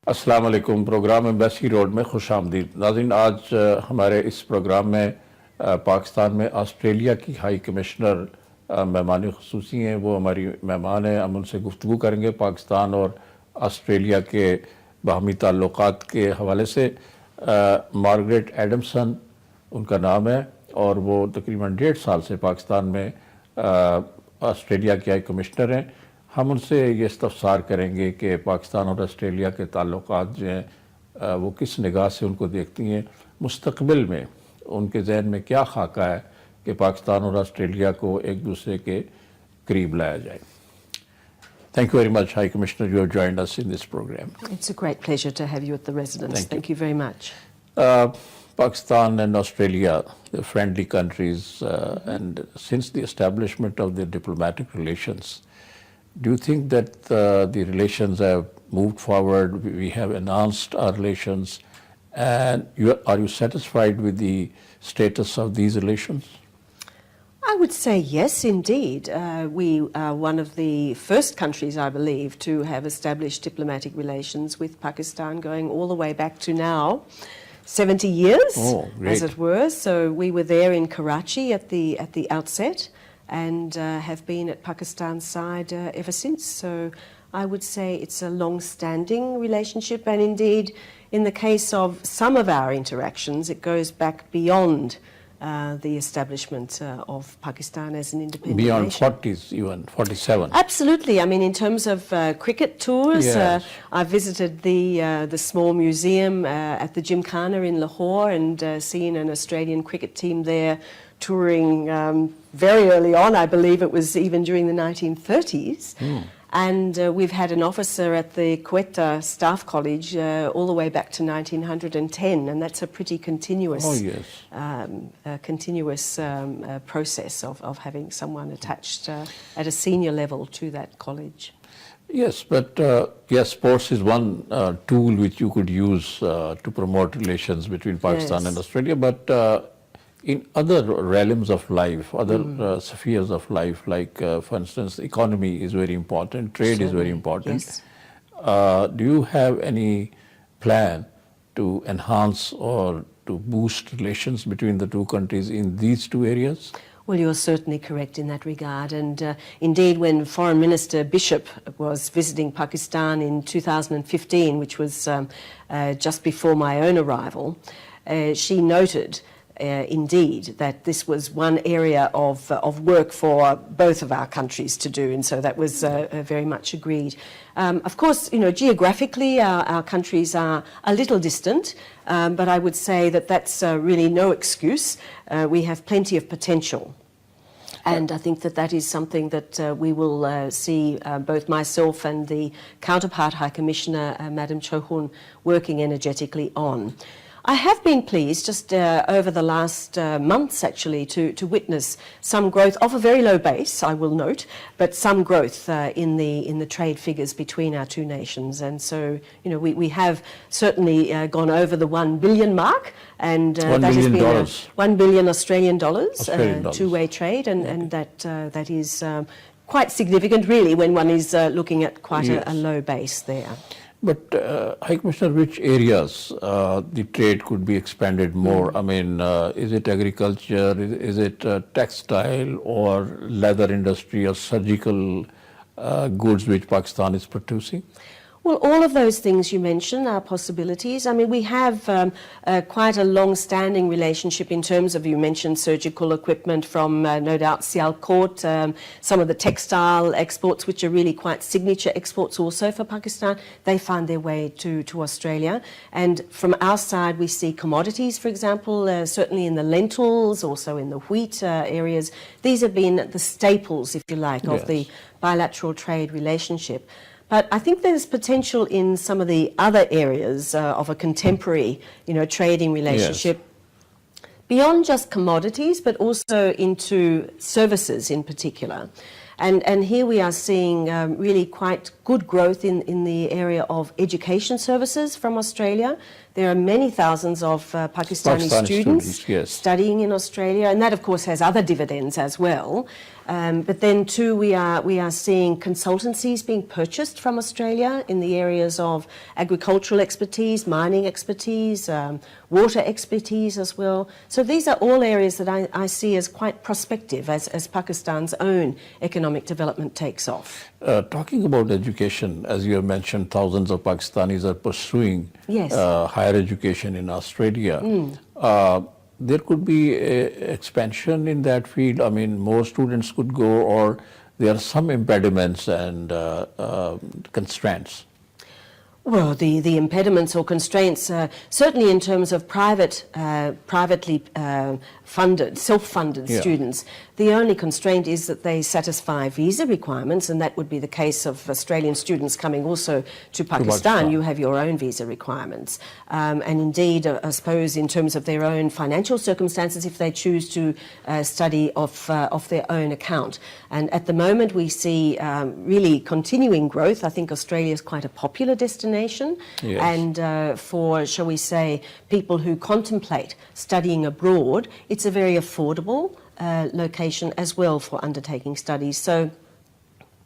अस्सलाम वालेकुम। Programme embassy road में खुश आमदीद। नाज़रीन, आज हमारे इस प्रोग्राम में पाकिस्तान में ऑस्ट्रेलिया की हाई कमिश्नर मेहमान ख़ुसूसी हैं, वो हमारी मेहमान हैं। हम उनसे गुफ्तगू करेंगे पाकिस्तान और ऑस्ट्रेलिया के बाहमी ताल्लुक़ात के हवाले से। मार्गरेट एडमसन उनका नाम है और वो तकरीबन 1.5 साल से पाकिस्तान में ऑस्ट्रेलिया के हाई कमिश्नर हैं। हम उनसे ये इस्तफ़सार करेंगे कि पाकिस्तान और ऑस्ट्रेलिया के ताल्लुक़ात जो हैं वो किस निगाह से उनको देखती हैं, मुस्तक़बिल में उनके जहन में क्या खाका है कि पाकिस्तान और ऑस्ट्रेलिया को एक दूसरे के करीब लाया जाए। Thank you very much, High Commissioner. You have joined us in this program. It's a great pleasure to have you at the residence. Thank you very much. Pakistan and Australia, they're friendly countries, and since the establishment of the diplomatic relations, do you think that the relations have moved forward? We have enhanced our relations, and are you satisfied with the status of these relations? I would say yes, indeed. We are one of the first countries, I believe, to have established diplomatic relations with Pakistan, going all the way back to now, 70 years, as it were. So we were there in Karachi at the outset, and have been at Pakistan's side ever since. So I would say it's a long-standing relationship, and indeed, in the case of some of our interactions, it goes back beyond the establishment of Pakistan as an independent Beyond nation. 40s, even 47. Absolutely. I mean, in terms of cricket tours, Yes. I visited the small museum at the Gymkhana in Lahore and seen an Australian cricket team there touring very early on. I believe it was even during the 1930s. And we've had an officer at the Quetta Staff College all the way back to 1910, and that's a pretty continuous, process of having someone attached at a senior level to that college. Yes, but yes, sports is one tool which you could use to promote relations between Pakistan and Australia, but in other realms of life, other spheres of life, like for instance, economy is very important, trade is very important. Yes. Do you have any plan to enhance or to boost relations between the two countries in these two areas? Well, you're certainly correct in that regard. And indeed, when Foreign Minister Bishop was visiting Pakistan in 2015, which was just before my own arrival, she noted indeed that this was one area of work for both of our countries to do, and so that was very much agreed. Of course, you know, geographically our countries are a little distant, but I would say that that's really no excuse. We have plenty of potential. And I think that that is something that we will see both myself and the counterpart High Commissioner, Madam Chohun, working energetically on. I have been pleased just over the last months actually to witness some growth of a very low base, I will note, but some growth in the trade figures between our two nations. And so, you know, we have certainly gone over the 1 billion mark, and that has been $1 billion Australian dollars, two-way trade, and that is quite significant really when one is looking at quite a low base there. But High Commissioner, which areas the trade could be expanded more? I mean, is it agriculture, is it textile or leather industry or surgical goods which Pakistan is producing? Well, all of those things you mentioned are possibilities. I mean, we have quite a long-standing relationship in terms of, you mentioned surgical equipment from, no doubt, Sialkot, some of the textile exports, which are really quite signature exports also for Pakistan. They find their way to Australia. And from our side, we see commodities, for example, certainly in the lentils, also in the wheat areas. These have been the staples, if you like, of the bilateral trade relationship. But I think there's potential in some of the other areas of a contemporary, you know, trading relationship, beyond just commodities, but also into services in particular. And here we are seeing really quite good growth in the area of education services from Australia. There are many thousands of Pakistani students yes, studying in Australia, and that of course has other dividends as well. But then too we are seeing consultancies being purchased from Australia in the areas of agricultural expertise, mining expertise, water expertise as well. So these are all areas that I see as quite prospective as Pakistan's own economic development takes off. Talking about education, as you have mentioned, thousands of Pakistanis are pursuing Yes. higher education in Australia. There could be expansion in that field. I mean, more students could go, or there are some impediments and constraints. Well, the impediments or constraints, certainly in terms of privately funded, self-funded students, the only constraint is that they satisfy visa requirements, and that would be the case of Australian students coming also to Pakistan. You have your own visa requirements. And indeed, I suppose in terms of their own financial circumstances, if they choose to study off their own account. And at the moment we see really continuing growth. I think Australia is quite a popular destination. Yes. And for, shall we say, people who contemplate studying abroad, it's a very affordable location as well for undertaking studies. So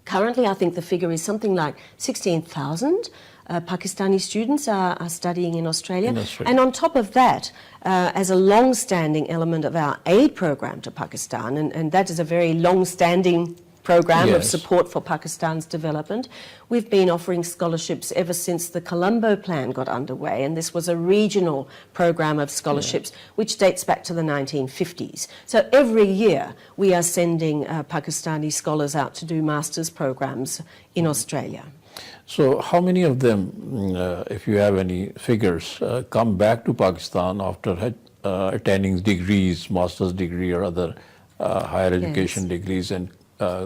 currently I think the figure is something like 16,000 Pakistani students are studying in Australia. And on top of that, as a long-standing element of our aid program to Pakistan, and that is a very long-standing program of support for Pakistan's development. We've been offering scholarships ever since the Colombo Plan got underway, and this was a regional program of scholarships which dates back to the 1950s. So every year we are sending Pakistani scholars out to do master's programs in Australia. So how many of them, if you have any figures, come back to Pakistan after attending degrees, master's degree or other higher education degrees, and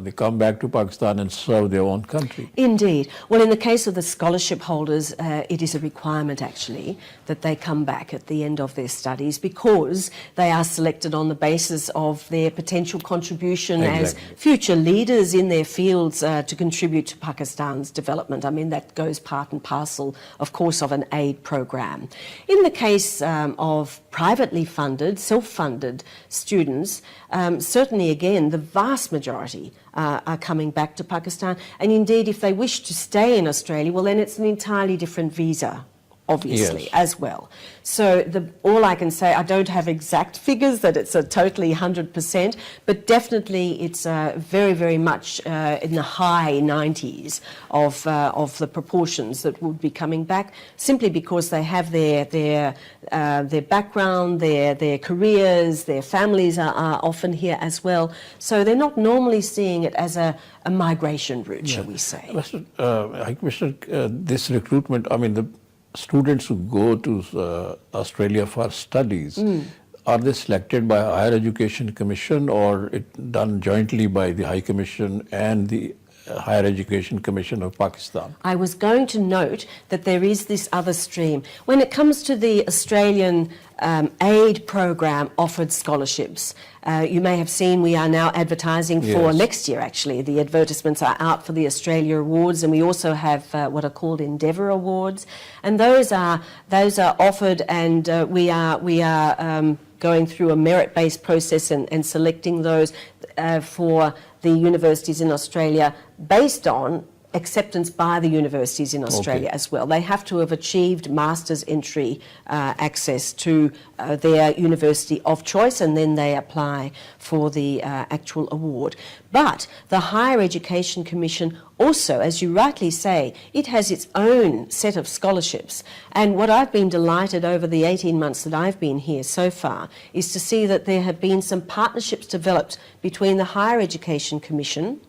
they come back to Pakistan and serve their own country? Indeed. Well, in the case of the scholarship holders, it is a requirement actually that they come back at the end of their studies, because they are selected on the basis of their potential contribution as future leaders in their fields to contribute to Pakistan's development. I mean, that goes part and parcel, of course, of an aid program. In the case of privately funded, self-funded students, certainly again, the vast majority are coming back to Pakistan. And indeed, if they wish to stay in Australia, well, then it's an entirely different visa, obviously, as well. So all I can say, I don't have exact figures that it's a totally 100%, but definitely it's very, very much in the high 90s of the proportions that would be coming back, simply because they have their background, their careers, their families are often here as well. So they're not normally seeing it as a migration route, shall we say. This recruitment, I mean, the students who go to Australia for studies, are they selected by a Higher Education Commission, or it done jointly by the High Commission and the Higher Education Commission of Pakistan? I was going to note that there is this other stream. When it comes to the Australian aid program offered scholarships, you may have seen we are now advertising for next year, actually. The advertisements are out for the Australia Awards, and we also have what are called Endeavour Awards. And those are offered, and we are going through a merit-based process and selecting those for the universities in Australia based on acceptance by the universities in Australia as well. They have to have achieved master's entry access to their university of choice, and then they apply for the actual award. But the Higher Education Commission also, as you rightly say, it has its own set of scholarships. And what I've been delighted over the 18 months that I've been here so far is to see that there have been some partnerships developed between the Higher Education Commission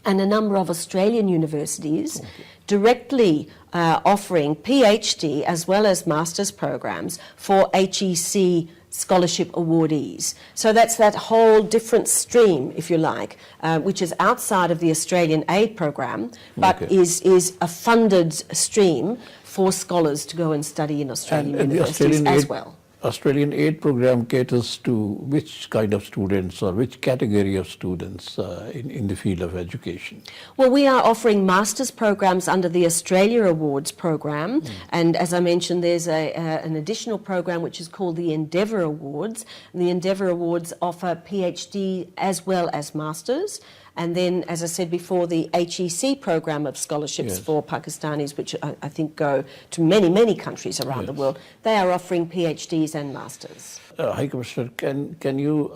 and a number of Australian universities directly offering PhD as well as master's programs for HEC scholarship awardees. So that's that whole different stream, if you like, which is outside of the Australian aid program, but is a funded stream for scholars to go and study in Australian universities as well. Australian aid program caters to which kind of students or which category of students in the field of education? Well, we are offering master's programs under the Australia Awards program, and as I mentioned, there's an additional program which is called the Endeavour Awards. And the Endeavour Awards offer PhD as well as masters. And then, as I said before, the HEC program of scholarships for Pakistanis, which I think go to many, many countries around the world, they are offering PhDs and masters. High Commissioner, can you,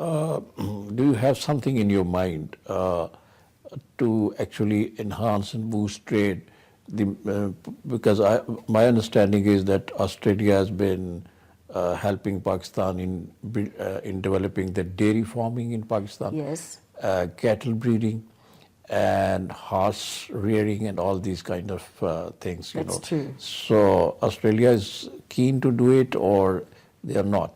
do you have something in your mind to actually enhance and boost trade? Because my understanding is that Australia has been helping Pakistan in developing the dairy farming in Pakistan. Yes. Cattle breeding and horse rearing and all these kind of things, you know. That's true. So Australia is keen to do it, or they are not?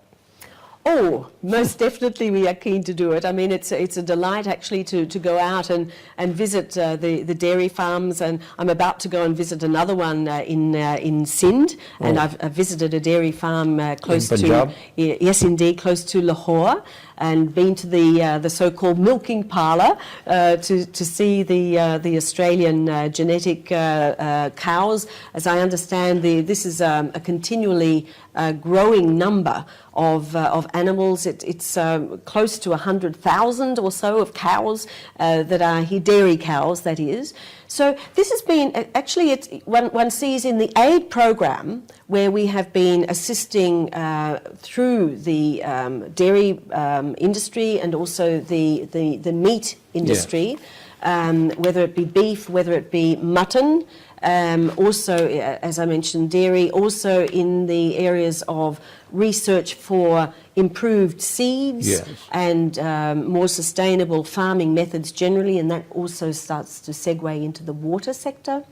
Oh, most definitely we are keen to do it. I mean, it's a delight actually to go out and visit the dairy farms, and I'm about to go and visit another one in Sindh, and I've visited a dairy farm close in Punjab? yes, indeed, close to Lahore, and been to the so-called milking parlour to see the Australian genetic cows. As I understand, this is a continually growing number of animals. It's close to 100,000 or so of cows that are here, dairy cows, that is. So this has been, actually, one sees in the aid program where we have been assisting through the dairy industry and also the meat industry, whether it be beef, whether it be mutton, also, as I mentioned, dairy, also in the areas of research for improved seeds and more sustainable farming methods generally, and that also starts to segue into the water sector.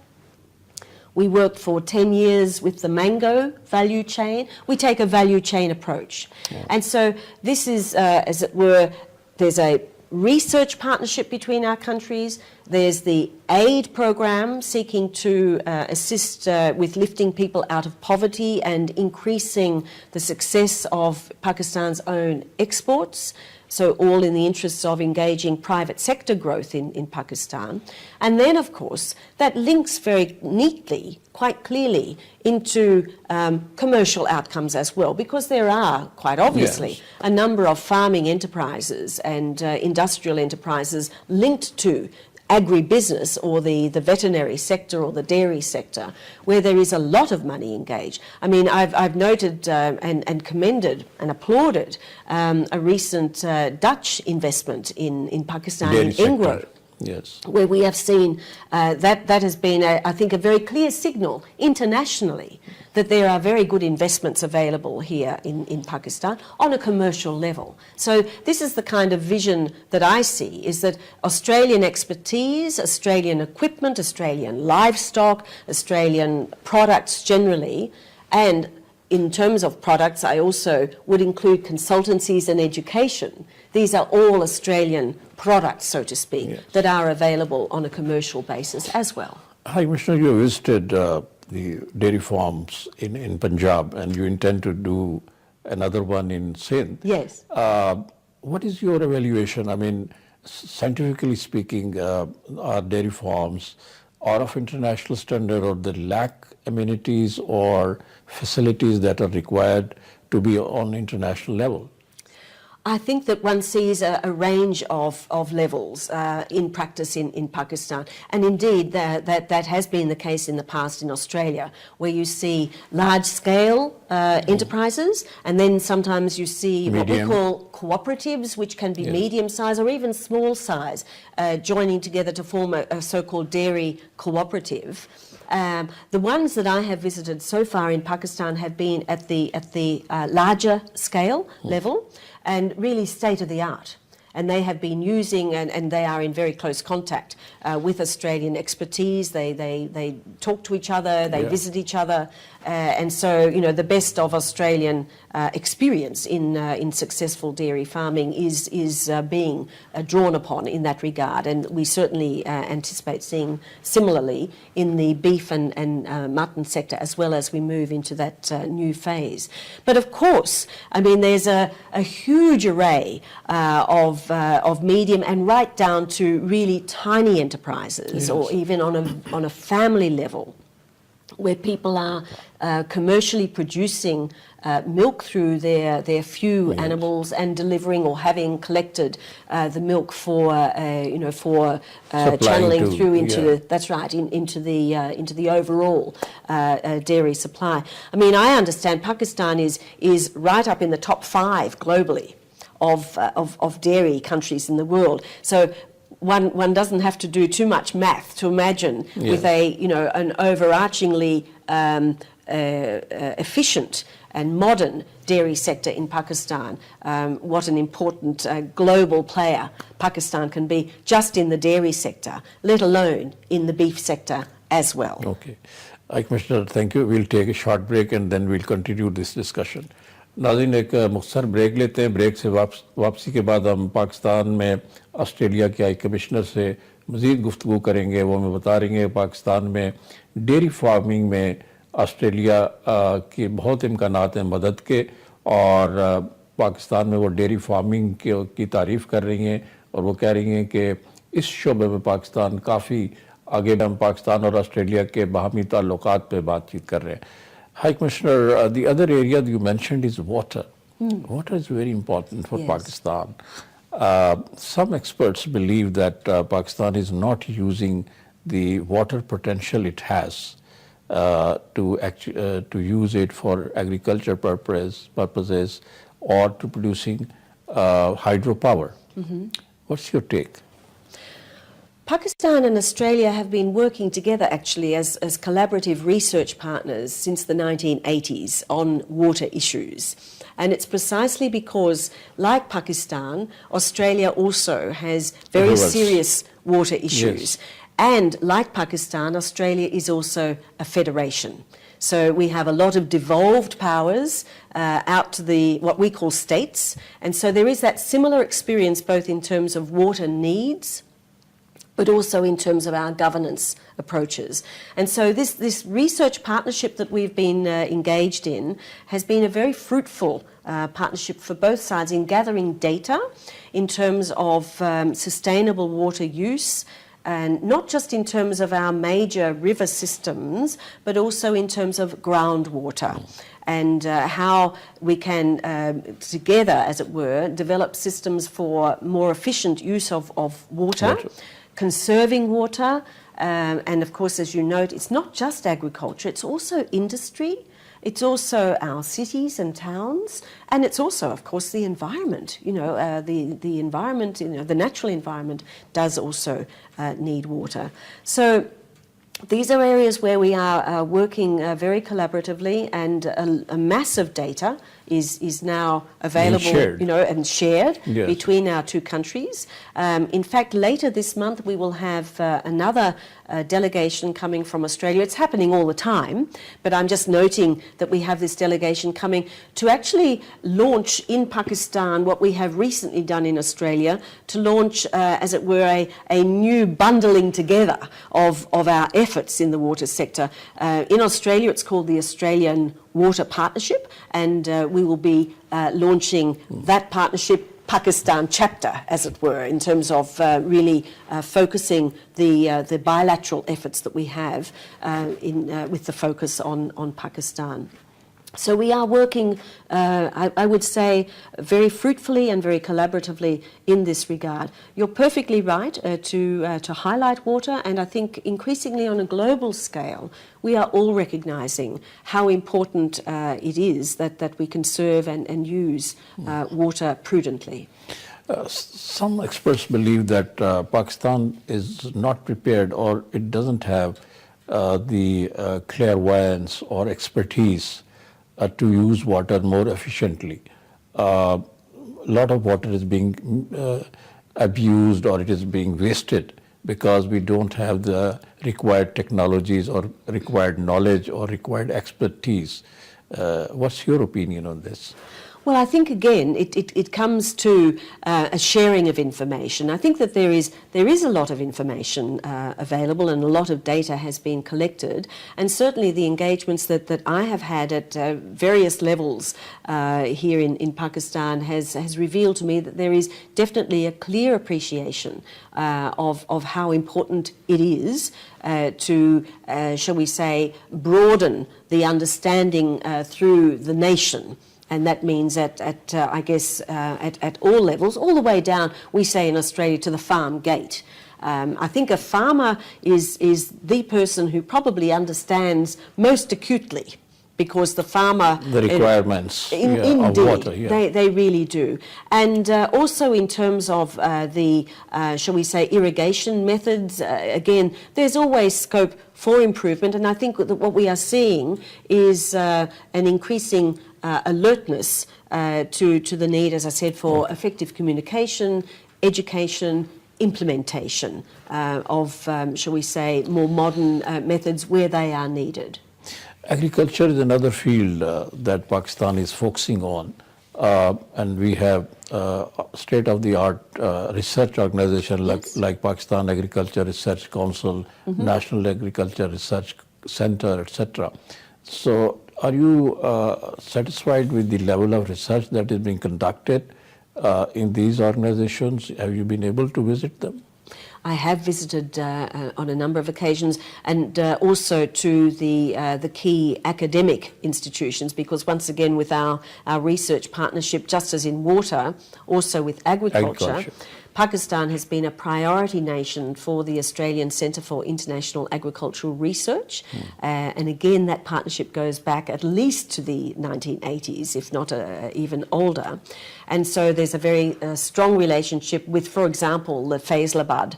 We worked for 10 years with the mango value chain. We take a value chain approach. And so this is, as it were, there's a research partnership between our countries. There's the aid program seeking to assist with lifting people out of poverty and increasing the success of Pakistan's own exports. So all in the interests of engaging private sector growth in Pakistan. And then, of course, that links very neatly, quite clearly, into commercial outcomes as well, because there are, quite obviously, a number of farming enterprises and industrial enterprises linked to agribusiness or the veterinary sector or the dairy sector, where there is a lot of money engaged. I mean, I've noted and commended and applauded a recent Dutch investment in Pakistan, dairy in sector. Engro. Yes. Where we have seen that has been, I think, a very clear signal internationally that there are very good investments available here in Pakistan on a commercial level. So this is the kind of vision that I see, is that Australian expertise, Australian equipment, Australian livestock, Australian products generally, and in terms of products, I also would include consultancies and education. These are all Australian products, so to speak, that are available on a commercial basis as well. High Commissioner, you visited the dairy farms in Punjab, and you intend to do another one in Sindh. Yes. What is your evaluation? I mean, scientifically speaking, are dairy farms are of international standard, or they lack amenities or facilities that are required to be on international level? I think that one sees a range of levels in practice in Pakistan, and indeed that has been the case in the past in Australia, where you see large-scale enterprises, and then sometimes you see what we call cooperatives, which can be medium-size or even small size, joining together to form a so-called dairy cooperative. The ones that I have visited so far in Pakistan have been at the larger scale level, and really state of the art. And they have been using, and they are in very close contact with Australian expertise. They talk to each other, they visit each other, and so the best of Australian experience in successful dairy farming is being drawn upon in that regard. And we certainly anticipate seeing similarly in the beef and mutton sector as well as we move into that new phase. But of course, I mean, there's a huge array of medium and right down to really tiny enterprises, or even on a family level, where people are commercially producing milk through their few animals and delivering or having collected the milk for channeling through into that's right into the overall dairy supply. I mean, I understand Pakistan is right up in the top 5 globally of dairy countries in the world. So one doesn't have to do too much math to imagine with an overarchingly efficient and modern dairy sector in Pakistan, what an important global player Pakistan can be just in the dairy sector, let alone in the beef sector as well. Okay. Commissioner, thank you. We'll take a short break and then we'll continue this discussion. नाज़रीन, एक मुख्तसर break लेते हैं. Break से वापसी के बाद हम पाकिस्तान में ऑस्ट्रेलिया के हाई कमिश्नर से मज़ीद गुफ्तगू करेंगे. वो हमें बता रही हैं पाकिस्तान में डेयरी फार्मिंग में ऑस्ट्रेलिया की बहुत इम्कानात हैं मदद के, और पाकिस्तान में वो डेयरी फार्मिंग की तारीफ़ कर रही हैं और वो कह रही हैं कि इस शोबे में पाकिस्तान काफ़ी आगे. हम पाकिस्तान और ऑस्ट्रेलिया के बाहमी ताल्लुकात पे बातचीत कर रहे हैं. High Commissioner, the other area that you mentioned is water. Water is very important for Pakistan. Some experts believe that Pakistan is not using the water potential it has to use it for agriculture purposes or to producing hydropower. What's your take? Pakistan and Australia have been working together actually as collaborative research partners since the 1980s on water issues. And it's precisely because, like Pakistan, Australia also has very serious water issues. And like Pakistan, Australia is also a federation. So we have a lot of devolved powers out to what we call states. And so there is that similar experience both in terms of water needs, but also in terms of our governance approaches. And so this research partnership that we've been engaged in has been a very fruitful partnership for both sides in gathering data in terms of sustainable water use, and not just in terms of our major river systems, but also in terms of groundwater. And how we can, together, as it were, develop systems for more efficient use of water, conserving water, and of course, as you note, it's not just agriculture, it's also industry, it's also our cities and towns, and it's also, of course, the environment. The environment, the natural environment does also need water. So these are areas where we are working very collaboratively, and a mass of data is now available, and shared between our two countries. In fact, later this month we will have another delegation coming from Australia. It's happening all the time, but I'm just noting that we have this delegation coming to actually launch in Pakistan what we have recently done in Australia, to launch, as it were, a new bundling together of our efforts in the water sector. In Australia, it's called the Australian Water Partnership, and we will be launching that partnership Pakistan chapter, as it were, in terms of really focusing the bilateral efforts that we have with the focus on Pakistan. So we are working, I would say, very fruitfully and very collaboratively in this regard. You're perfectly right to highlight water, and I think increasingly on a global scale, we are all recognising how important it is that we conserve and use water prudently. Some experts believe that Pakistan is not prepared, or it doesn't have the clairvoyance or expertise to use water more efficiently. lot of water is being abused or it is being wasted because we don't have the required technologies or required knowledge or required expertise. What's your opinion on this? Well, I think again it comes to a sharing of information. I think that there is a lot of information available and a lot of data has been collected, and certainly the engagements that I have had at various levels here in Pakistan has revealed to me that there is definitely a clear appreciation of how important it is to, shall we say, broaden the understanding through the nation. And that means at all levels, all the way down, we say in Australia, to the farm gate. I think a farmer is the person who probably understands most acutely, because the farmer... The requirements indeed, of water. Yeah. They really do. And also in terms of the, shall we say, irrigation methods, again, there's always scope for improvement. And I think that what we are seeing is an increasing alertness to the need, as I said, for effective communication, education, implementation of, shall we say, more modern methods where they are needed. Agriculture is another field that Pakistan is focusing on, and we have state-of-the-art research organization like Pakistan Agriculture Research Council, National Agriculture Research Center, etc. So are you satisfied with the level of research that is being conducted in these organizations? Have you been able to visit them? I have visited on a number of occasions, and also to the key academic institutions, because once again with our research partnership, just as in water, also with agriculture. Pakistan has been a priority nation for the Australian Centre for International Agricultural Research, and again that partnership goes back at least to the 1980s, if not even older. And so there's a very strong relationship with, for example, the Faisalabad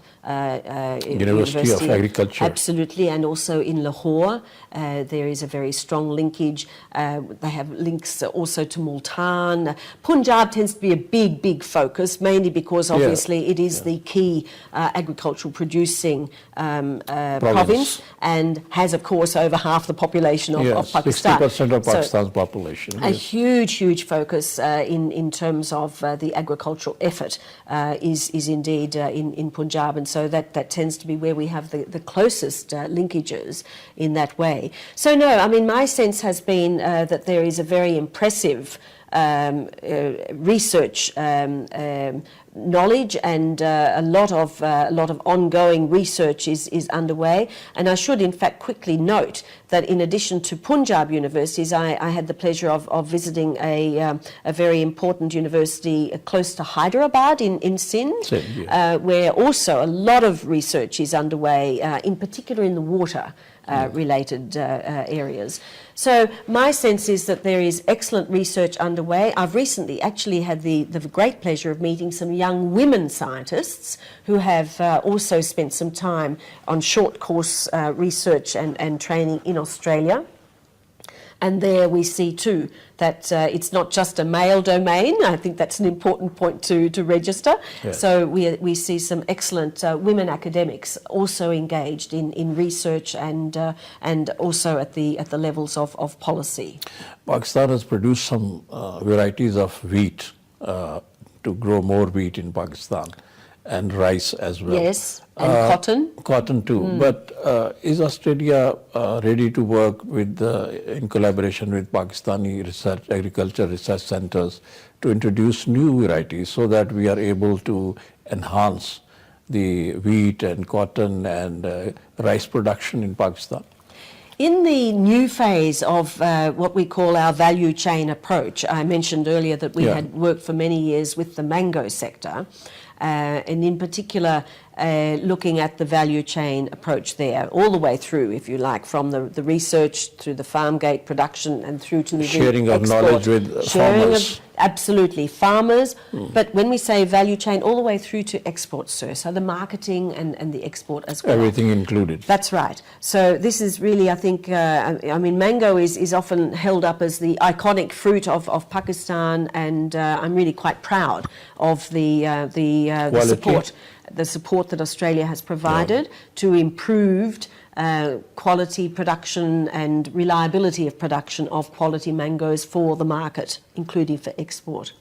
University of Agriculture. Absolutely, and also in Lahore there is a very strong linkage. They have links also to Multan. Punjab tends to be a big focus, mainly because obviously it is the key agricultural producing province, and has, of course, over half the population of Pakistan. 60% of Pakistan's population. A huge focus in terms of the agricultural effort is indeed in Punjab, and so that tends to be where we have the closest linkages in that way. So no, I mean, my sense has been that there is a very impressive research knowledge, and a lot of ongoing research is underway. And I should in fact quickly note that in addition to Punjab universities, I had the pleasure of visiting a very important university close to Hyderabad in Sindh, where also a lot of research is underway, in particular in the water related areas. So my sense is that there is excellent research underway. I've recently actually had the great pleasure of meeting some young women scientists who have also spent some time on short course research and training in Australia. And there we see too that it's not just a male domain. I think that's an important point to register. Yes. So we see some excellent women academics also engaged in research and also at the levels of policy. Pakistan has produced some varieties of wheat to grow more wheat in Pakistan, and rice as well. Yes, and cotton. Cotton too. But is Australia ready to work with, in collaboration with Pakistani agriculture research centers to introduce new varieties so that we are able to enhance the wheat and cotton and rice production in Pakistan? In the new phase of what we call our value chain approach, I mentioned earlier that we had worked for many years with the mango sector, and in particular looking at the value chain approach there, all the way through, if you like, from the research through the farm gate production and through to the sharing of export. knowledge with Sharing farmers. Absolutely, farmers, but when we say value chain, all the way through to export, sir, so the marketing and the export as well. Everything included. That's right. So this is really, I think, I mean, mango is often held up as the iconic fruit of Pakistan, and I'm really quite proud of the support that Australia has provided to improved quality production and reliability of production of quality mangoes for the market, including for export.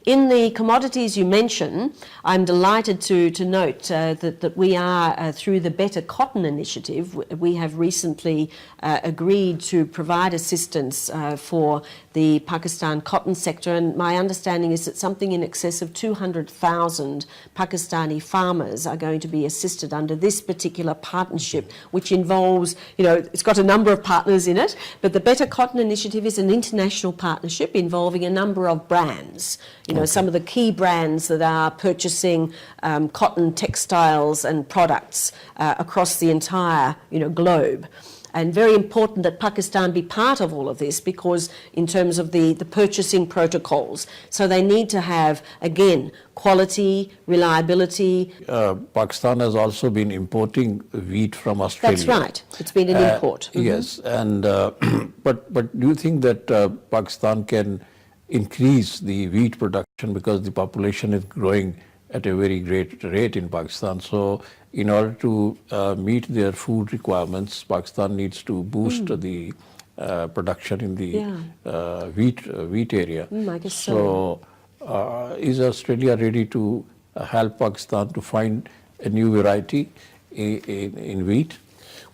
In the commodities you mention, I'm delighted to note that we are, through the Better Cotton Initiative, we have recently agreed to provide assistance for the Pakistan cotton sector, and my understanding is that something in excess of 200,000 Pakistani farmers are going to be assisted under this particular partnership, which involves, it's got a number of partners in it, but the Better Cotton Initiative is an international partnership involving a number of brands. Some of the key brands that are purchasing cotton textiles and products across the entire, globe. And very important that Pakistan be part of all of this, because in terms of the purchasing protocols, so they need to have, again, quality, reliability. Pakistan has also been importing wheat from Australia. That's right. It's been an import. Yes, and but do you think that Pakistan can increase the wheat production, because the population is growing at a very great rate in Pakistan? So in order to meet their food requirements, Pakistan needs to boost the production in the wheat area. I guess so. So is Australia ready to help Pakistan to find a new variety in wheat?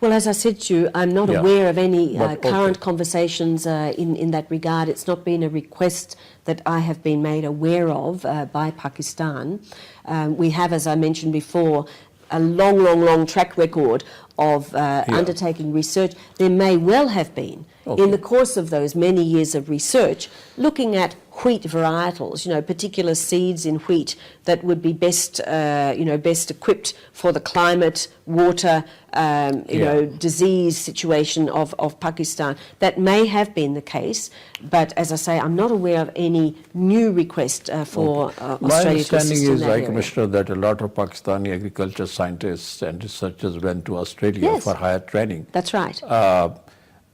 Well, as I said to you, I'm not aware of any current conversations in that regard. It's not been a request that I have been made aware of by Pakistan. We have, as I mentioned before, a long track record of undertaking research. There may well have been, in the course of those many years of research, looking at wheat varietals, particular seeds in wheat that would be best equipped for the climate, water, disease situation of Pakistan. That may have been the case, but as I say, I'm not aware of any new request for Australia to assist in that area. My understanding is, High Commissioner, that a lot of Pakistani agriculture scientists and researchers went to Australia for higher training. That's right.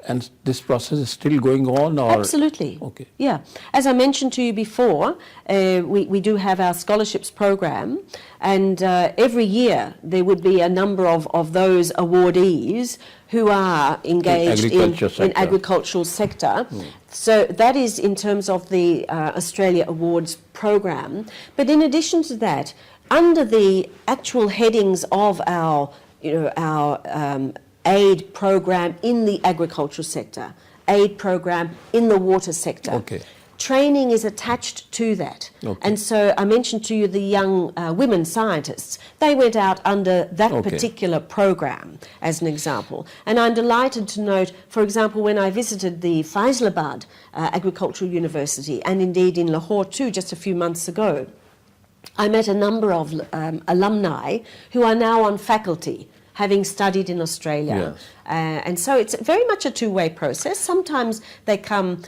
And this process is still going on? Or? Absolutely. Okay. Yeah. As I mentioned to you before, we do have our scholarships program, and every year there would be a number of those awardees who are engaged in agricultural sector. So that is in terms of the Australia Awards program. But in addition to that, under the actual headings of our aid program in the agricultural sector, aid program in the water sector. Training is attached to that. And so I mentioned to you the young women scientists. They went out under that particular program as an example. And I'm delighted to note, for example, when I visited the Faisalabad Agricultural University, and indeed in Lahore too, just a few months ago, I met a number of alumni who are now on faculty, having studied in Australia. And so it's very much a two-way process. Sometimes they come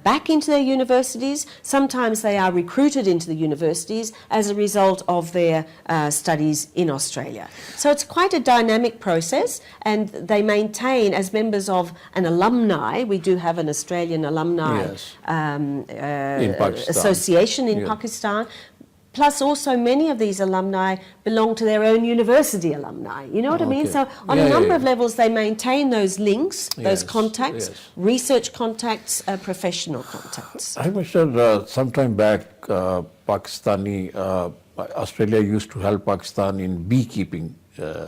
back into their universities, sometimes they are recruited into the universities as a result of their studies in Australia. So it's quite a dynamic process, and they maintain, as members of an alumni, we do have an Australian alumni association in Pakistan. Plus also many of these alumni belong to their own university alumni. You know what I mean? So on a number of levels they maintain those links, those contacts, research contacts, professional contacts. I was sure sometime back Australia used to help Pakistan in beekeeping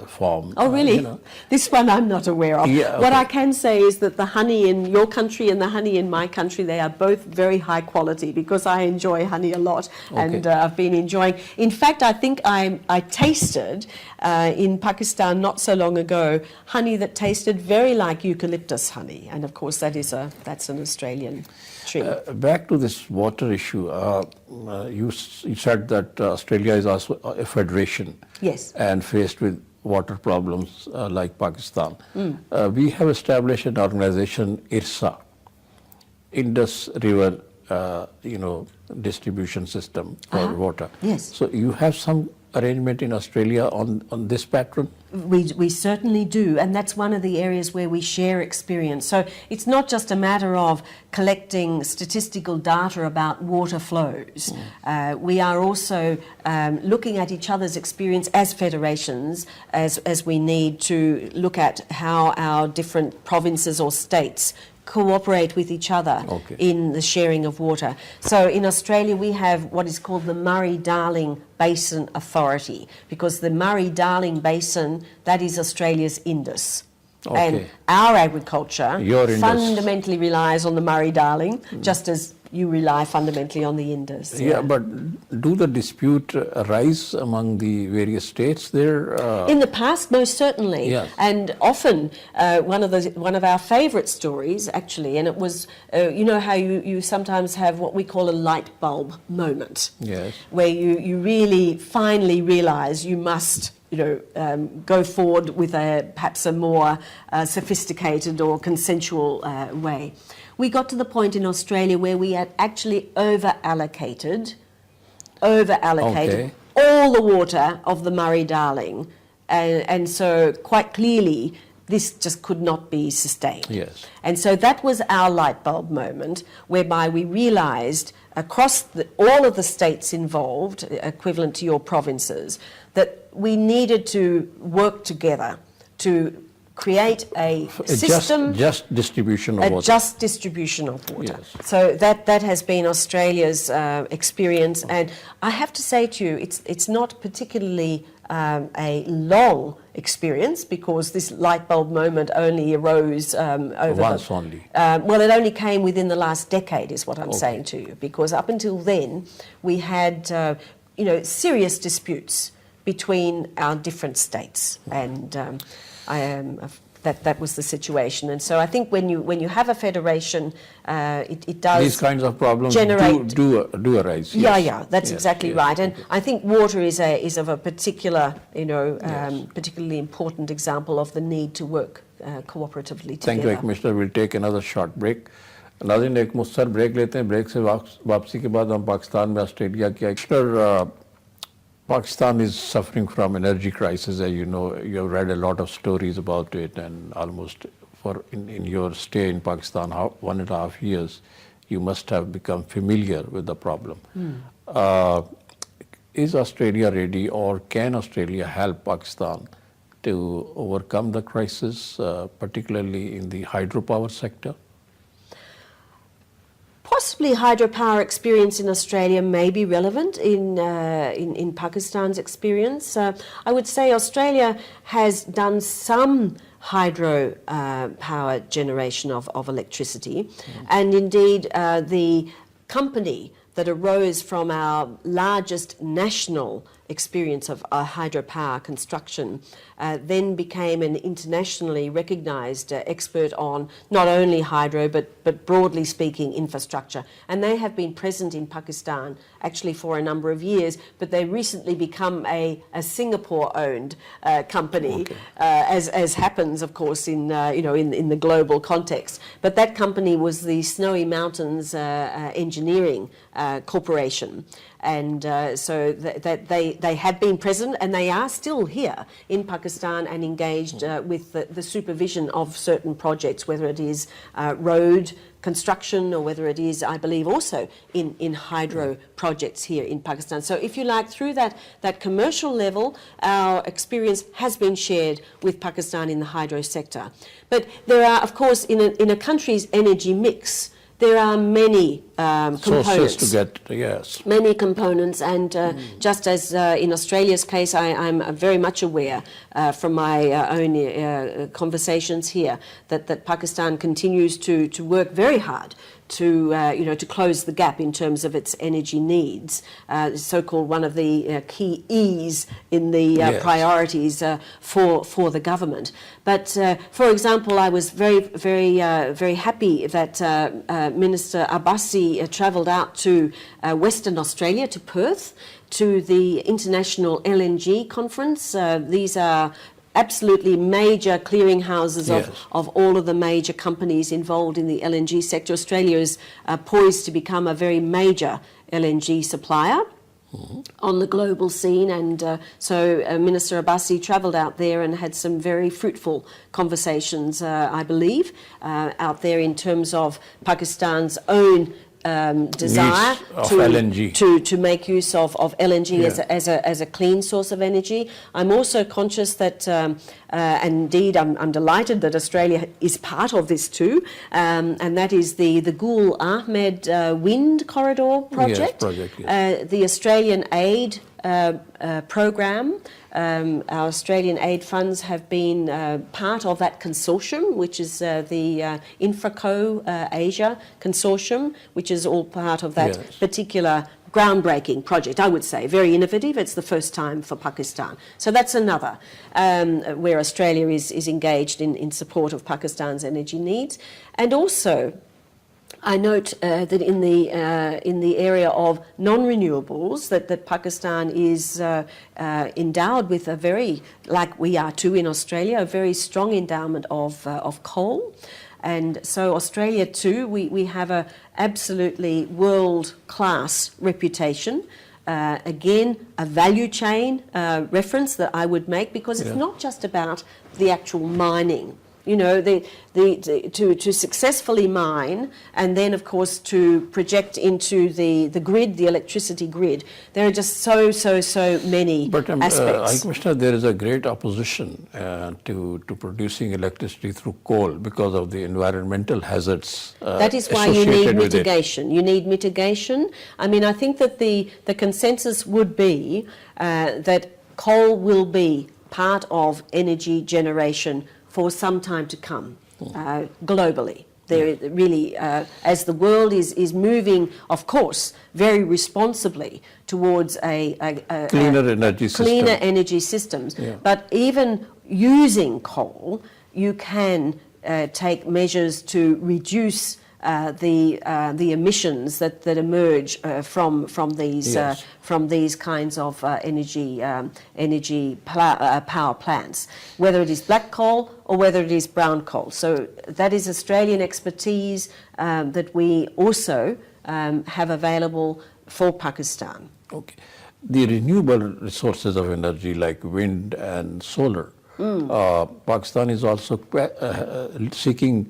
form. Oh, really? This one I'm not aware of. Yeah, okay. What I can say is that the honey in your country and the honey in my country, they are both very high quality, because I enjoy honey a lot, and I've been enjoying. In fact, I think I tasted in Pakistan not so long ago honey that tasted very like eucalyptus honey, and of course that's an Australian tree. Back to this water issue, you said that Australia is also a federation. Yes. And faced with water problems like Pakistan. We have established an organization, IRSA, Indus River, distribution system for water. Yes. So you have some arrangement in Australia on this pattern? We certainly do, and that's one of the areas where we share experience. So it's not just a matter of collecting statistical data about water flows. We are also looking at each other's experience as federations, as we need to look at how our different provinces or states cooperate with each other in the sharing of water. So in Australia we have what is called the Murray-Darling Basin Authority, because the Murray-Darling Basin, that is Australia's Indus. And our agriculture fundamentally relies on the Murray-Darling, just as you rely fundamentally on the Indus. Yeah, but do the dispute arise among the various states there? In the past, most certainly. Yes. And often, one of our favourite stories, actually, and it was, you know how you sometimes have what we call a light bulb moment. Yes. Where you really finally realise you must go forward with perhaps a more sophisticated or consensual way. We got to the point in Australia where we had actually over-allocated all the water of the Murray-Darling, and so quite clearly this just could not be sustained. Yes. And so that was our light bulb moment, whereby we realised across all of the states involved, equivalent to your provinces, that we needed to work together to create a system, just distribution of water. Just distribution of water. Yes. So that has been Australia's experience, and I have to say to you, it's not particularly a long experience, because this light bulb moment only arose over once only. Well, it only came within the last decade, is what I'm saying to you, because up until then we had serious disputes between our different states, and that was the situation. And so I think when you have a federation, it does these kinds of problems do arise. Yes. Yeah, that's exactly right. And I think water is of a particular, particularly important example of the need to work cooperatively together. Thank you, Commissioner. We'll take another short break. नाज़रीन एक मुख्तर break लेते हैं. Break से वापसी के बाद हम पाकिस्तान में ऑस्ट्रेलिया के Pakistan is suffering from energy crisis. As you know, you have read a lot of stories about it, and almost in your stay in Pakistan, 1.5 years, you must have become familiar with the problem. Is Australia ready, or can Australia help Pakistan to overcome the crisis, particularly in the hydropower sector? Possibly hydropower experience in Australia may be relevant in Pakistan's experience. I would say Australia has done some hydro power generation of electricity, and indeed the company that arose from our largest national experience of hydropower construction then became an internationally recognised expert on not only hydro but broadly speaking infrastructure, and they have been present in Pakistan actually for a number of years, but they recently become a Singapore-owned company, as happens of course in the global context. But that company was the Snowy Mountains Engineering Corporation, and so they had been present, and they are still here in Pakistan and engaged with the supervision of certain projects, whether it is road construction or whether it is, I believe, also in hydro projects here in Pakistan. So if you like, through that commercial level, our experience has been shared with Pakistan in the hydro sector. But there are, of course, in a country's energy mix, there are many components. Sources to get, yes. Many components, and just as in Australia's case, I'm very much aware from my own conversations here that Pakistan continues to work very hard to to close the gap in terms of its energy needs, so-called one of the key E's in the Yes. priorities for the government. But for example, I was very happy that Minister Abbasi travelled out to Western Australia, to Perth, to the International LNG Conference. These are absolutely major clearinghouses Yes. of all of the major companies involved in the LNG sector. Australia is poised to become a very major LNG supplier on the global scene, and so Minister Abbasi travelled out there and had some very fruitful conversations, I believe, out there in terms of Pakistan's own desire Needs of LNG. to make use of LNG Yeah. as a clean source of energy. I'm also conscious that, and indeed I'm delighted that Australia is part of this too, and that is the Gul Ahmed Wind Corridor project. The Australian aid program. Our Australian aid funds have been part of that consortium, which is the Infraco Asia consortium, which is all part of that Yes. particular groundbreaking project, I would say. Very innovative. It's the first time for Pakistan. So that's another where Australia is engaged in support of Pakistan's energy needs. And also, I note that in the area of non-renewables, that Pakistan is endowed with a very, like we are too in Australia, a very strong endowment of coal. And so Australia too, we have a absolutely world-class reputation. Again, a value chain reference that I would make, because it's not just about the actual mining. You know, to successfully mine, and then of course to project into the grid, the electricity grid. There are just so many aspects. Commissioner, there is a great opposition to producing electricity through coal because of the environmental hazards. That is why you need mitigation. You need mitigation. I mean, I think that the consensus would be that coal will be part of energy generation for some time to come, globally. There really, as the world is moving, of course, very responsibly towards cleaner energy systems. But even using coal, you can take measures to reduce the emissions that emerge from these kinds of energy power plants, whether it is black coal or whether it is brown coal. So that is Australian expertise that we also have available for Pakistan. Okay. The renewable resources of energy like wind and solar, Pakistan is also seeking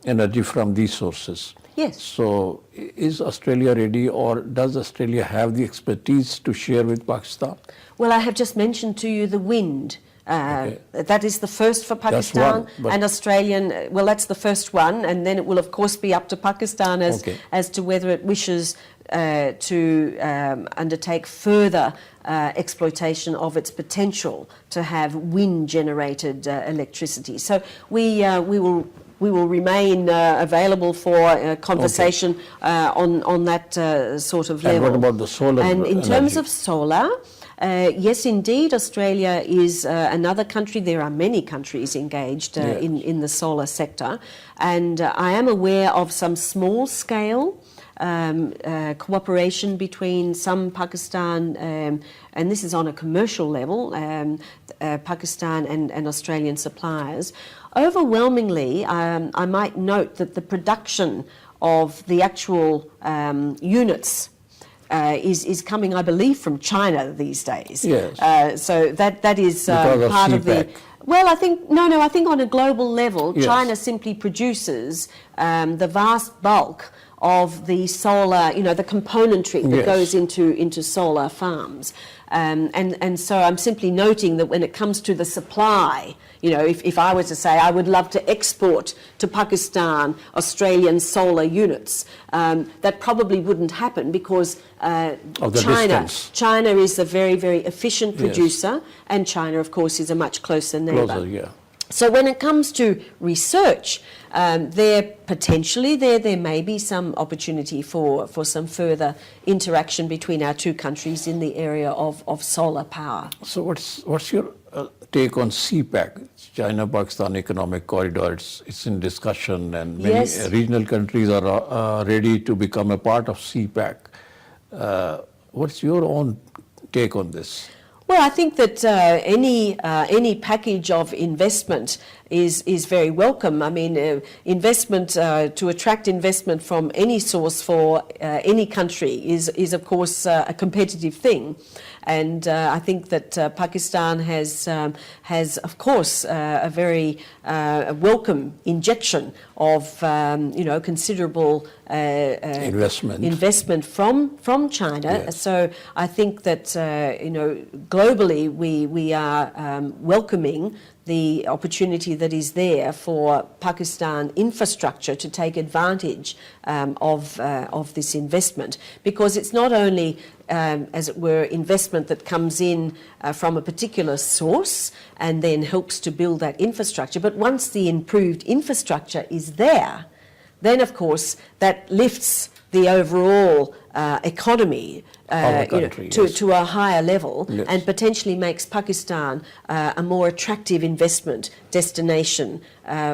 energy from these sources. Yes. So is Australia ready, or does Australia have the expertise to share with Pakistan? Well, I have just mentioned to you the wind. That is the first for Pakistan. That's one, and Australian, well, that's the first one, and then it will of course be up to Pakistan as to whether it wishes to undertake further exploitation of its potential to have wind-generated electricity. So we will remain available for conversation on that sort of level. And what about the solar And in energy? terms of solar, yes, indeed, Australia is another country. There are many countries engaged in the solar sector, and I am aware of some small-scale cooperation between some Pakistan, and this is on a commercial level, Pakistan and Australian suppliers. Overwhelmingly, I might note that the production of the actual units is coming, I believe, from China these days. Yes. So that is part of the. Well, I think I think on a global level, China simply produces the vast bulk of the solar, the componentry that goes into solar farms. And so I'm simply noting that when it comes to the supply, you know, if I were to say I would love to export to Pakistan Australian solar units, that probably wouldn't happen because of the distance. China is a very, very efficient producer, and China, of course, is a much closer neighbour. Closer, yeah. So when it comes to research, there may be some opportunity for some further interaction between our two countries in the area of solar power. So what's your take on CPEC, China-Pakistan Economic Corridor? It's in discussion, and many regional countries are ready to become a part of CPEC. What's your own take on this? Well, I think that any package of investment is very welcome. I mean, investment to attract investment from any source for any country is of course a competitive thing, and I think that Pakistan has of course a very welcome injection of considerable investment from China. Yes. So I think that globally we are welcoming the opportunity that is there for Pakistan infrastructure to take advantage of this investment, because it's not only, as it were, investment that comes in from a particular source and then helps to build that infrastructure, but once the improved infrastructure is there, then of course that lifts the overall economy to a higher level, and potentially makes Pakistan a more attractive investment destination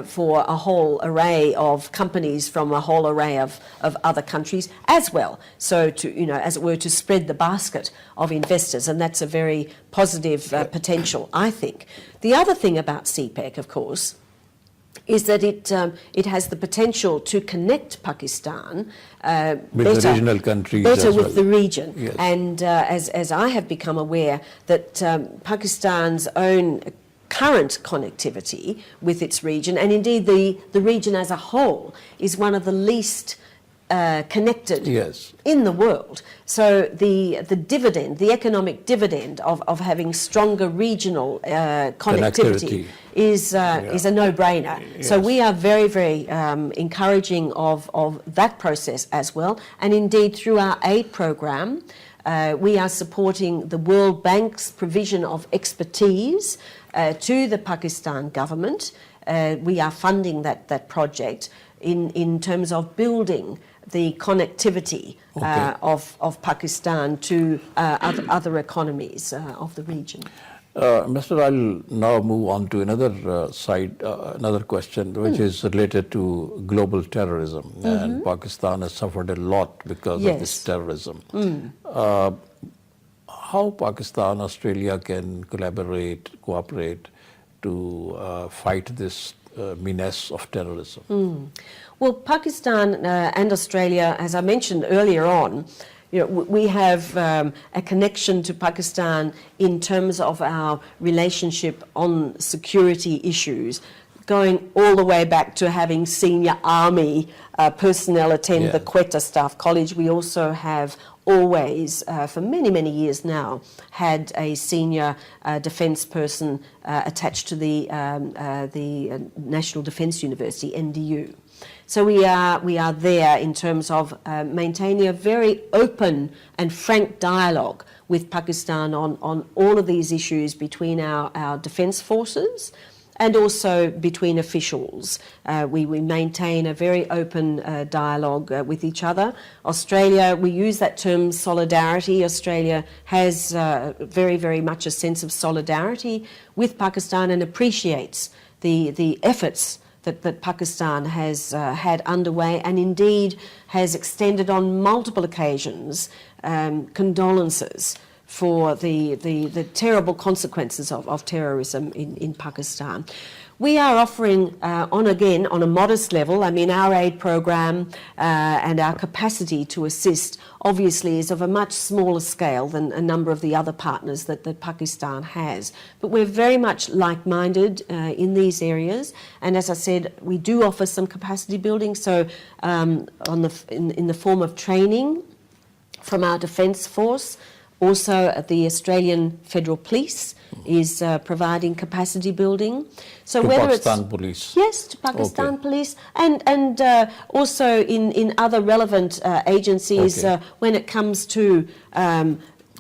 for a whole array of companies from a whole array of other countries as well. So to, as it were, to spread the basket of investors, and that's a very positive potential, I think. The other thing about CPEC, of course, is that it has the potential to connect Pakistan with the regional countries, better with the region. Yes. And as I have become aware, that Pakistan's own current connectivity with its region, and indeed the region as a whole, is one of the least connected in the world. So the dividend, the economic dividend of having stronger regional connectivity is a no-brainer. Yes. So we are very, very encouraging of that process as well. And indeed, through our aid program, we are supporting the World Bank's provision of expertise to the Pakistan government. We are funding that project in terms of building the connectivity of Pakistan to other economies of the region. Mr. I'll now move on to another another question, which is related to global terrorism. And Pakistan has suffered a lot because of this terrorism. How Pakistan, Australia can cooperate to fight this menace of terrorism? Well, Pakistan and Australia, as I mentioned earlier on, we have a connection to Pakistan in terms of our relationship on security issues, going all the way back to having senior army personnel attend the Quetta Staff College. We also have always, for many, many years now, had a senior defence person attached to the National Defence University, NDU. So we are there in terms of maintaining a very open and frank dialogue with Pakistan on all of these issues between our defence forces and also between officials. We maintain a very open dialogue with each other. Australia, we use that term solidarity. Australia has very, very much a sense of solidarity with Pakistan and appreciates the efforts that Pakistan has had underway, and indeed has extended on multiple occasions condolences for the terrible consequences of terrorism in Pakistan. We are offering, on a modest level, I mean, our aid program and our capacity to assist obviously is of a much smaller scale than a number of the other partners that Pakistan has. But we're very much like-minded in these areas. And as I said, we do offer some capacity building, so in the form of training from our defence force, Also, the Australian Federal Police is providing capacity building. So to whether Pakistan Police? Yes, to Pakistan Police, and also in other relevant agencies when it comes to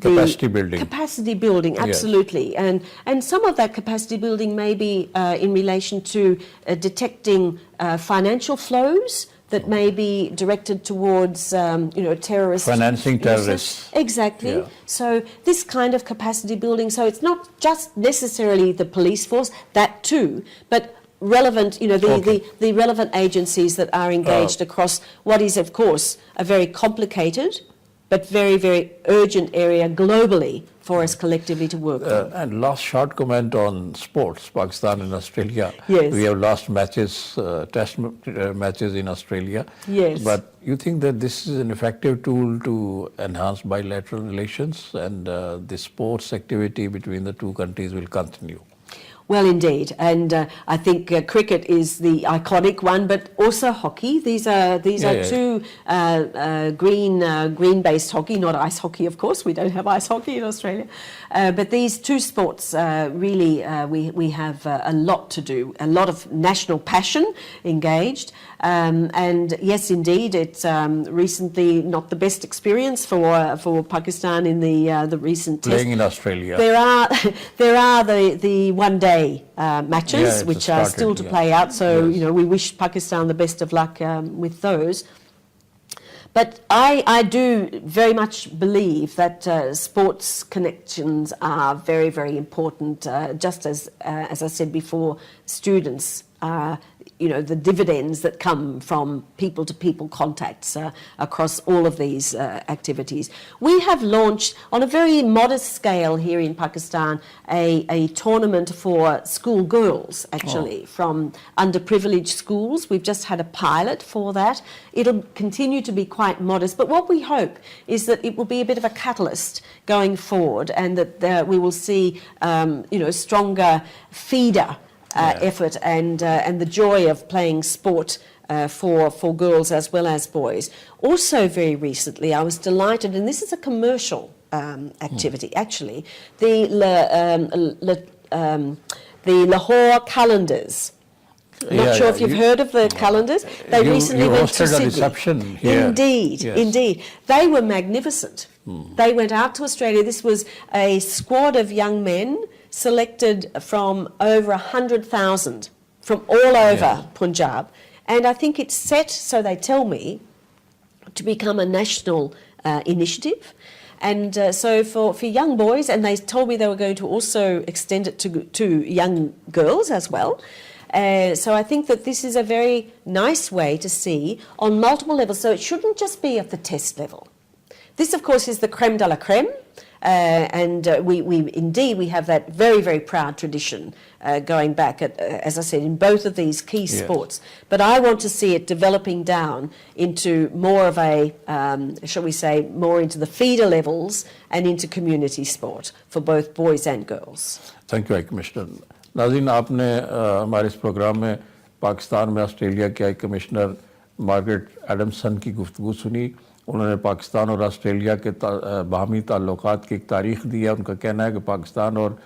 Capacity building. Capacity building, absolutely. Yes. And some of that capacity building may be in relation to detecting financial flows that may be directed towards, terrorist Financing uses. terrorists. Exactly. Yeah. So this kind of capacity building, so it's not just necessarily the police force, that too, but relevant, the relevant agencies that are engaged across what is, of course, a very complicated but very, very urgent area globally for us collectively to work on. And last short comment on sports, Pakistan and Australia. Yes. We have lost matches, test matches in Australia. Yes. But you think that this is an effective tool to enhance bilateral relations, and the sports activity between the two countries will continue? Well, indeed, and I think cricket is the iconic one, but also hockey. These are two green-based hockey, not ice hockey, of course. We don't have ice hockey in Australia, but these two sports really we have a lot to do, a lot of national passion engaged, and yes, indeed, it's recently not the best experience for Pakistan in the recent playing test. in Australia. There are the one-day matches, which are still to play out. So, we wish Pakistan the best of luck with those. But I do very much believe that sports connections are very, very important, just as I said before, students are the dividends that come from people-to-people contacts across all of these activities. We have launched, on a very modest scale here in Pakistan, a tournament for school girls, actually, from underprivileged schools. We've just had a pilot for that. It'll continue to be quite modest, but what we hope is that it will be a bit of a catalyst going forward, and that we will see, stronger feeder effort and the joy of playing sport for girls as well as boys. Also, very recently, I was delighted, and this is a commercial activity, actually, the Lahore calendars. Not sure if you've heard of the calendars. They recently went to Sydney. A reception here. Indeed. They were magnificent. They went out to Australia. This was a squad of young men selected from over 100,000 from all over Punjab. And I think it's set, so they tell me, to become a national initiative. And so for young boys, and they told me they were going to also extend it to young girls as well. So I think that this is a very nice way to see on multiple levels. So it shouldn't just be at the test level. This, of course, is the creme de la creme. And we have that very, very proud tradition going back, as I said, in both of these key sports. But I want to see it developing down into more of a, shall we say, more into the feeder levels and into community sport for both boys and girls. Thank you, High Commissioner. नाज़रीन, आपने हमारे इस programme में पाकिस्तान में Australia के high commissioner Margaret Adamson की गुफ्तगू सुनी। उन्होंने पाकिस्तान और ऑस्ट्रेलिया के बाहमी ताल्लुकात की एक तारीख़ दी है। उनका कहना है कि पाकिस्तान और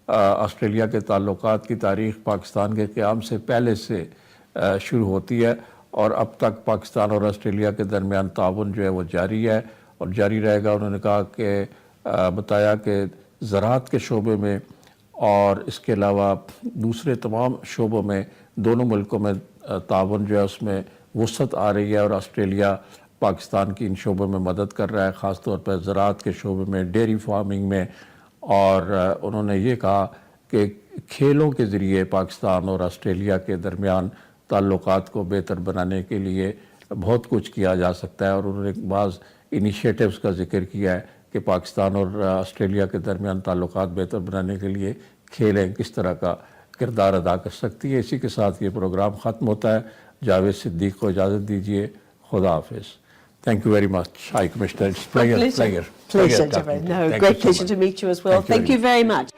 ऑस्ट्रेलिया के ताल्लुकात की तारीख़ पाकिस्तान के क़याम से पहले से शुरू होती है, और अब तक पाकिस्तान और ऑस्ट्रेलिया के दरमियान ताउन जो है वो जारी है और जारी रहेगा। उन्होंने कहा कि बताया कि ज़राअत के शोबे में और इसके अलावा दूसरे तमाम शोबों में दोनों मुल्कों में ताउन जो है उसमें वसअत आ रही है, और ऑस्ट्रेलिया पाकिस्तान की इन शोबों में मदद कर रहा है, ख़ास तौर पर ज़राअत के शोबे में, डेयरी फार्मिंग में। और उन्होंने ये कहा कि खेलों के ज़रिए पाकिस्तान और ऑस्ट्रेलिया के दरमियान ताल्लुकात को बेहतर बनाने के लिए बहुत कुछ किया जा सकता है। और उन्होंने बाज़ इनिशिएटिव्स का जिक्र किया है कि पाकिस्तान और ऑस्ट्रेलिया के दरमियान ताल्लुकात बेहतर बनाने के लिए खेलें किस तरह का किरदार अदा कर सकती है। इसी के साथ ये प्रोग्राम ख़त्म होता है। जावेद सिद्दीक़ को इजाज़त दीजिए। खुदा हाफिज़। Thank you very much, High Commissioner. It's pleasure. Pleasure, Javed. No, great pleasure to meet you as well. Thank you very much.